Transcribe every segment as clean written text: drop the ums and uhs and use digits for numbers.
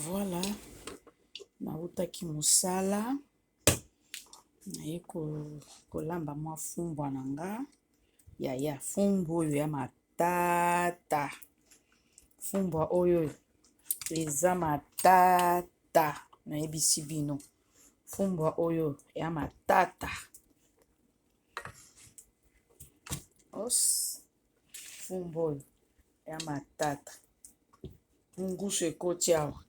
Voilà, nautaki mosala naye kolamba mwa fumbwa na nga ya fumbwa oyo ya matata. Fumbwa oyo eza matata, nayebisi bino. Fumbwa oyo ya matata. Fumbwa oyo ya matata. Ngusu ekoti awa,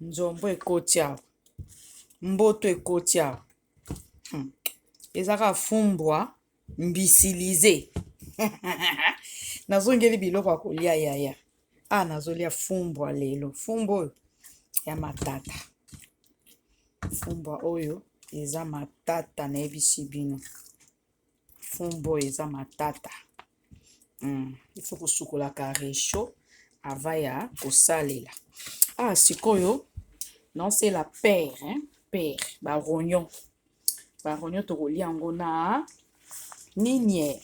nzombo ekoti awa, mboto ekoti awa. Ezaka fumbwa mbisilize. Nazongeli biloko ya kolia yaya. Nazolia fumbwa lelo. Fumbwa oyo ya matata. Fumbwa oyo eza matata nayebisi bino. Fumbwa oyo eza matata. Ifo kosukolaka resho ava ya kosalela. Sikoyo naosela pere, ba rognon. Ba rognon tokolia yango na niniere.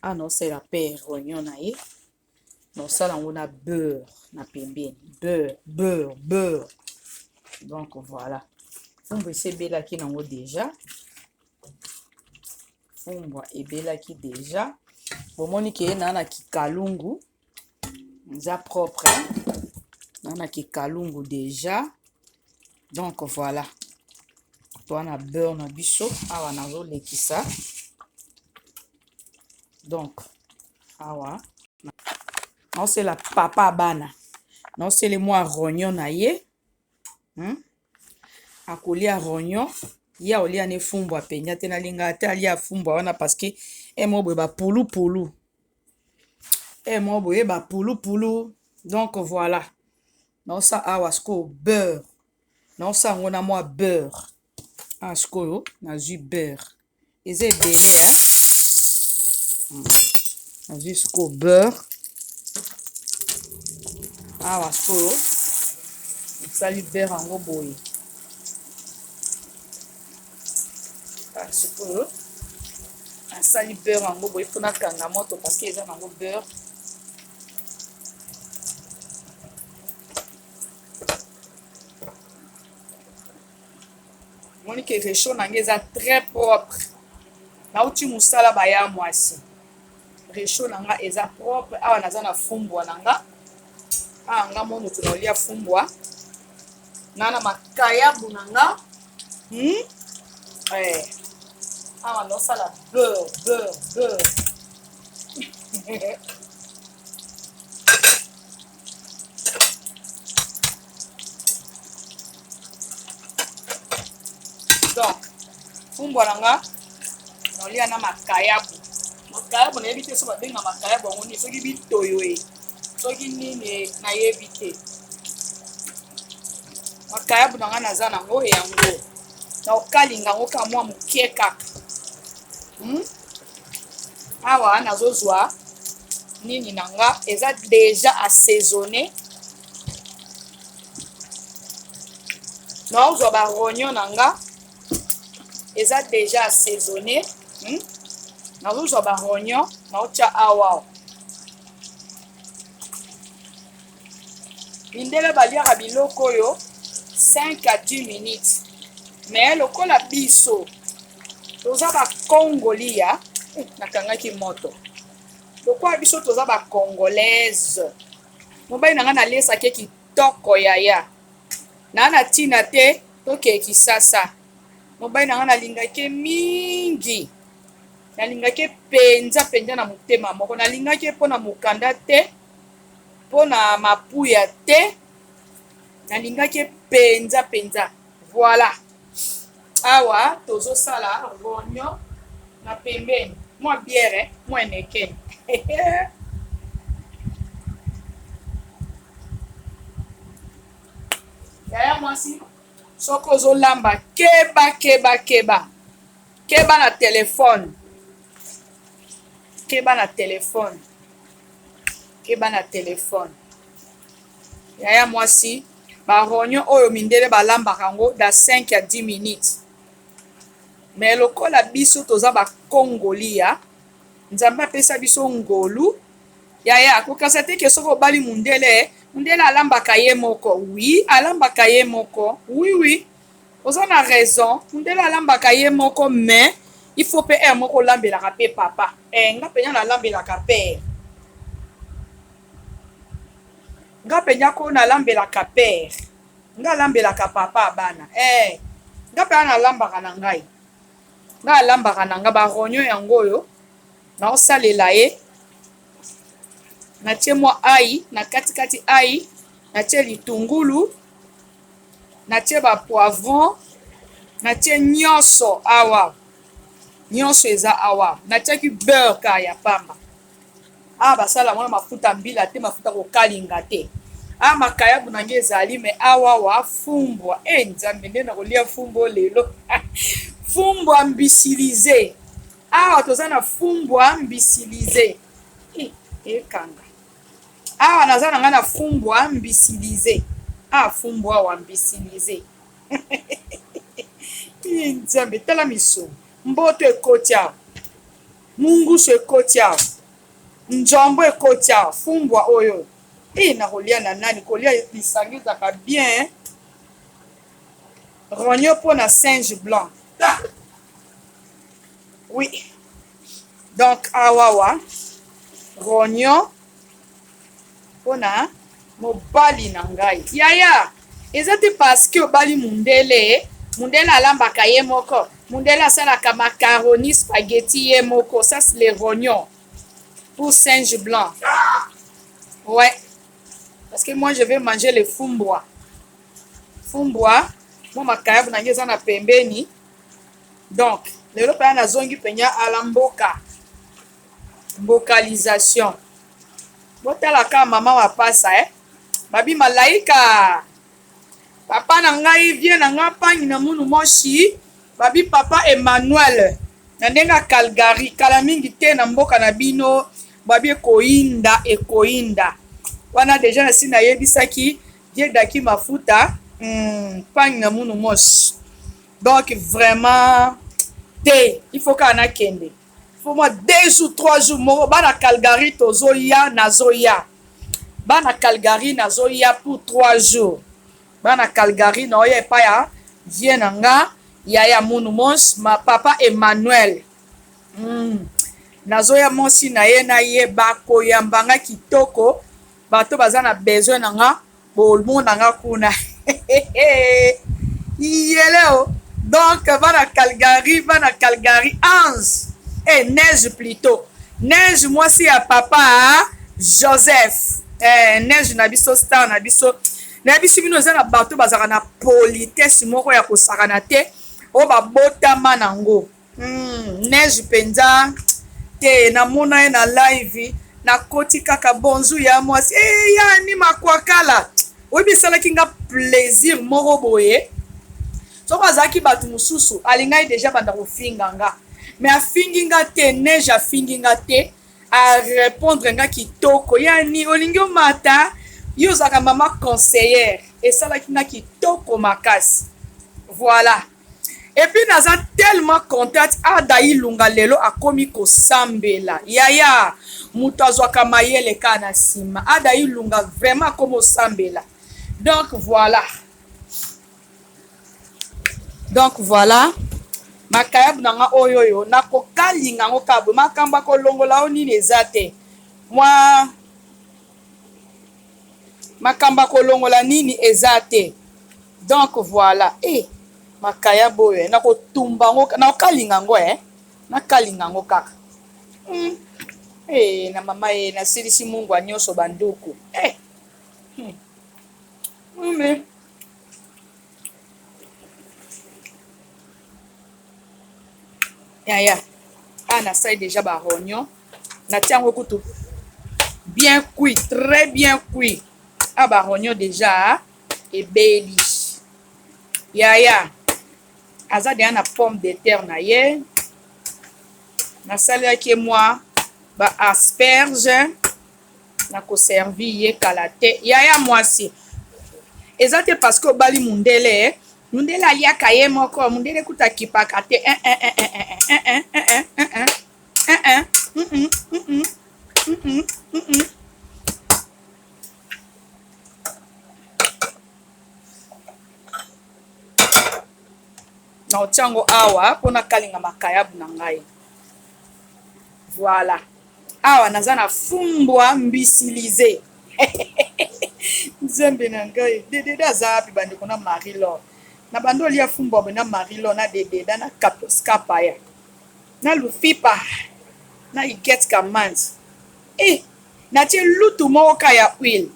Naosela pere rognon na ye. Naosala yango na beurre na pembeni. Beurre. Donc voilà. Fumbwa esebelaki nango deja. Fumbwa ebelaki deja. Bomoni ke na kikalungu. Nza propre. Na kikalungu deja. Donc voilà. Toana beurre na biso. Awa nazo lekisa. Donc awa. Naosela papa bana. Naosele mwa rognon na ye. Akolia rognon. Ya olia ne fumbwa penya te na linga te alia fumbwa wana parce que boye ba pulu. Boye ba pulu. Donc voilà. Naosa awa sko beurre. Naosa ngo na mwa beurre. Sko nazwi beurre. Eze ebele nazwi sko beurre. Awa sko sali beurre ango boye. Sikoyo asali beurre yango boye mpona kanga moto parce que eza nango beurre. Moni ke resho nange eza très propre. Nauti musala baya mwasi. Resho nanga eza propre. Awa naza na fumbwa nanga. Nga mono tunaolia fumbwa. Nana makayabu nanga. Awa naosala beurre. Donc, fumbwa nanga naolia na makayabu. Makayabu nayebi te so babenga makayabu yango nini soki bitoyo soki nini nayebi te. Makayabu nanga naza nango yango. Na okalinga yango ka mwa mukie kaka. Awa nazozwa nini nanga eza déjà assaisonné. Naozwa ba rognon nanga eza déjà assaisonné. Nazozwa ba rognon naotia awa. Mindele baliaka biloko oyo 5 à 10 minutes. Mais lokola biso toza ba Congolia nakangaki moto. Lokola biso toza ba Congolaise. Mobali nanga na lesa ke kitoko yaya. Na tina te toke kisasa. Mobali nanga na lingaki mingi. Na lingaki penza na motema moko. Na lingaki pona mukanda te. Pona mapuya te. Na lingaki penza. Voilà. Awa tozo sala rognon na pembeni. Mwa bière, mwa eneke. Yaya mwasi. Soko zo lamba keba. Keba na telefone. Yaya mwasi. Ba rognon oyo mindele balamba kango da 5 à 10 minutes. Mais lokola biso toza ba Congolia. Nzambe apesa biso ngolu. Yaya kokasa te ke soko bali mundele mundele alambaka ye moko. Oui, alambaka ye moko. Oui. Vous en avez raison. Mundele alambaka ye moko, mais il faut pe un moko lambelaka pe papa. Nga penya na lambelaka père. Nga penya ko na lambelaka père. Nga lambelaka papa bana. Nga penya na lambaka na ngai. Nga lambaka na nga ba ronyo yango yo. Na osalela ye. Na tie mwa ai, na kati ai, na tie litungulu, na tie ba poivron, na tie nyonso awa. Nyonso eza awa. Na tie ki beurre ka ya pamba. Basala mwana mafuta mbila te, mafuta kokalinga te. Makayabu na nge ezali me awa wa fumbwa. Nzambe nde na kolia fumbwa lelo. Fumbwa mbisilize. Awa toza na fumbwa mbisilize. Ekanga. Awa naza na nga na fumbwa mbisilize. Fumbwa wa mbisilize. Nzambe tala miso. Mboto ekoti awa. Munguso ekoti awa. Njombo ekoti awa. Fumbwa oyo. Na kolia na nani. Kolia lisangizaka bien. Rognon po na singe blanc. Oui. Donc awawa. Rognon. Pona mobali na ngai. Yaya. Eza te parce que obali mundele. Mundele alambaka ye moko. Mundele asalaka macaroni spaghetti ye moko. Ça c'est les rognons. Pour singe blanc. Ouais. Parce que moi je vais manger les fumbwa. Fumbwa. Moi makayabu na ngeza na pembeni. Donc, lelo pa na zongi penya alamboka. Mbokalisation. Botala ka mama wa pasa Babi malaika. Papa na ngai vient na nga pangi na munu moshi. Babi papa Emmanuel. Na ndenga Calgary. Kala mingi te na mboka na bino. Babi ekoinda. Wana deja na sina yebisaki. Die daki mafuta. Pangi na munu moshi. Donc vraiment. Il faut qu'on a kende. Pour moi 2 ou 3 jours moko bana Calgary tozoya nazoya. Bana Calgary nazoya pour 3 jours. Bana Calgary na oya pa ya vient nga ya munu mons ma papa Emmanuel. Nazoya monsi na ye na ye ba ko yambanga kitoko bato bazana besoin na nga bolmo na nga kuna. Yeleo. Donc bana Calgary 11. Neige plutôt. Neige moi si à papa Joseph. Neige na biso star na biso. Na biso bino za na bato bazaka na politesse moko ya kosakana te. O ba botama nango. Neige penza te na mona na live na koti kaka bonjour ya moi. Ya ni makwakala. Obi sala kinga plaisir moko boye. So bazaki batu mususu alingai déjà banda kofinga nga. Mais a finginga te neige a finginga te a répondre nga kitoko yani olingi mata yo zaka mama conseillère et ça la kinga kitoko makasi. Voilà. Et puis naza tellement content Adaï Lunga lelo akomi ko sambela. Yaya mutu azwaka mayele kana sima. Adaï Lunga vraiment comme sambela. Donc voilà. Makayab nanga oyoyo na kokalinga ngo kabu makamba ko longola oni nezate moi makamba ko longola nini ezate. Donc voilà makayab oyo na ko tumba ngo na kokalinga ngo na kalinga ngo kaka na mama na silisi Mungu anyoso banduku Ya. Na ça déjà ba rognon. Na tiango kutu. Bien cuit, très bien cuit. Ba rognon déjà et beli. Ya. Aza de na pomme de terre na ye. Na sala ki moi ba asperge. Na ko servi ye kalate. Ya moi si. Ezate parce que bali mundele mundele aliaka ye moko mundele kuta kipaka te na otiango awa mpona kalinga makayabu na ngai. Voilà. Awa naza na fumbwa mbisilize. Nzembe na ngai dededa aza wapi bandeko na Marie-Laure na bando lia fumbwa bena Marie-Laure na dededa na skapa ya na lufipa na iget command na tie lutu moko ka ya huile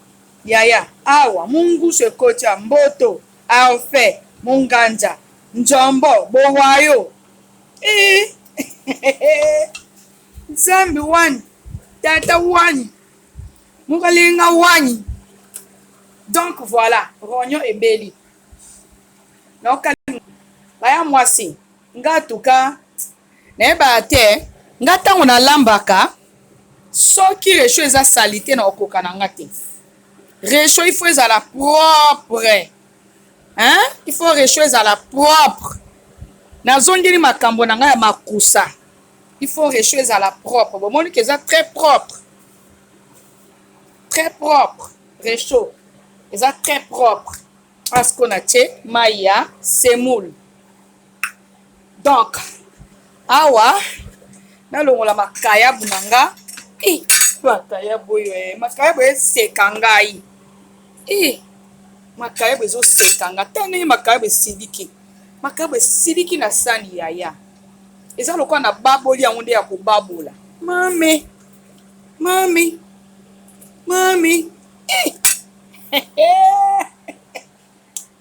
yaya awa mungusu ekotya mboto alfe munganja njombo bowayo Nzambi wani tata wani mukalinga wani. Donc voilà, rognon et belly. Donc baya mwasi nga tuka na ba te nga tango na lambaka soki réchaud eza salité na okoka na nga te. Réchaud il faut ezala propre. Hein? Il faut réchaud ezala propre. Na zongeli makambo na nga ya makusa. Il faut réchaud ezala propre. Bon moni que ça très propre. Très propre. Réchaud. Eza très propre. Parce qu'on a tché maya semoule. Donc awa na longola makayabu nanga makayabu yo makayabu eseka ngai makayabu ezoseka nga tani makayabu esiliki na sani yaya eza lokola na baboli yango nde ya kobabola mami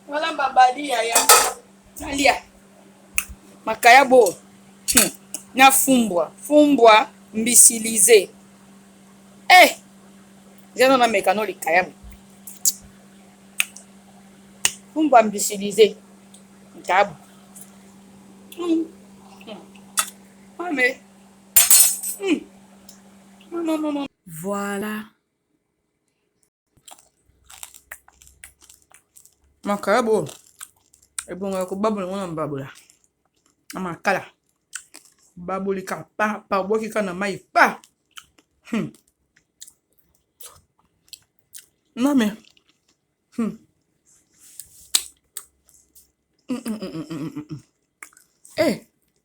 wala babali yaya nalia makayabu na fumbwa mbisilize jeno na mekano likayabu fumbwa mbisilize mkayabu mame non. Voilà. Makayabu ebonga kobabola ngona mbabola amakala baboli ka pa boki kana mai pa mame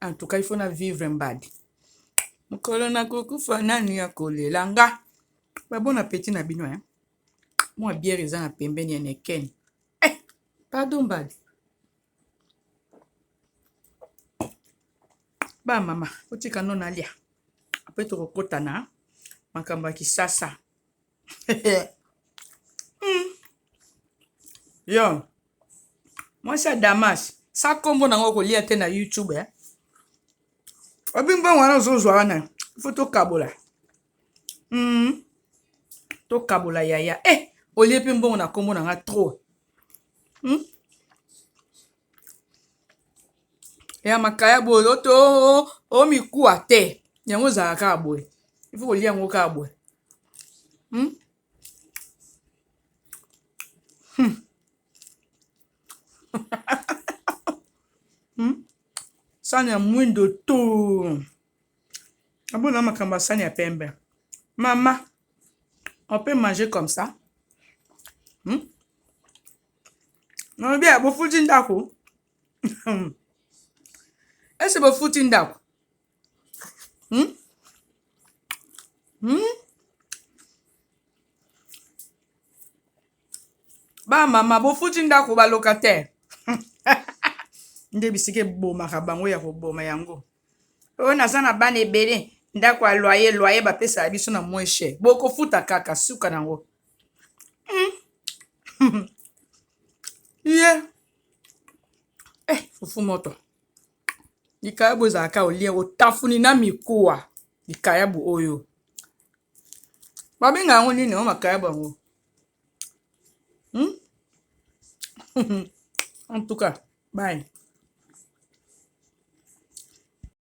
en tout cas il faut na vivre mbadi mokolo na kokufa nani ya kolela nga ba bon appétit na bino moi bière eza na pembeni ya nekeni pardon mbadi ba mama otika no nalia après tokokota na makambo ya kisasa yo moi c'est Damas sa kombo nango kolia te na YouTube obimba wana zozwa wana faut kabola yaya olie pe mbongo na kombo nanga trop ya makayabu oto omikuwa te yango zalaka boye il faut kolia yango ka boye sani ya mwindo to abona makambo sani ya pembe mama on peut manger comme ça non bien bofuti ndako est-ce bofuti ndako ba mama bofuti ndako ba locataire nde bisike bomaka bango ya koboma yango oyo naza na bana ebele ndako ya loyer bapesa biso na moins cher bokofuta kaka suka nango ye fufu moto likayabu ezalaka olia otafuni na mikuwa likayabu oyo babenga yango nini o makayabu yango en tout cas bye.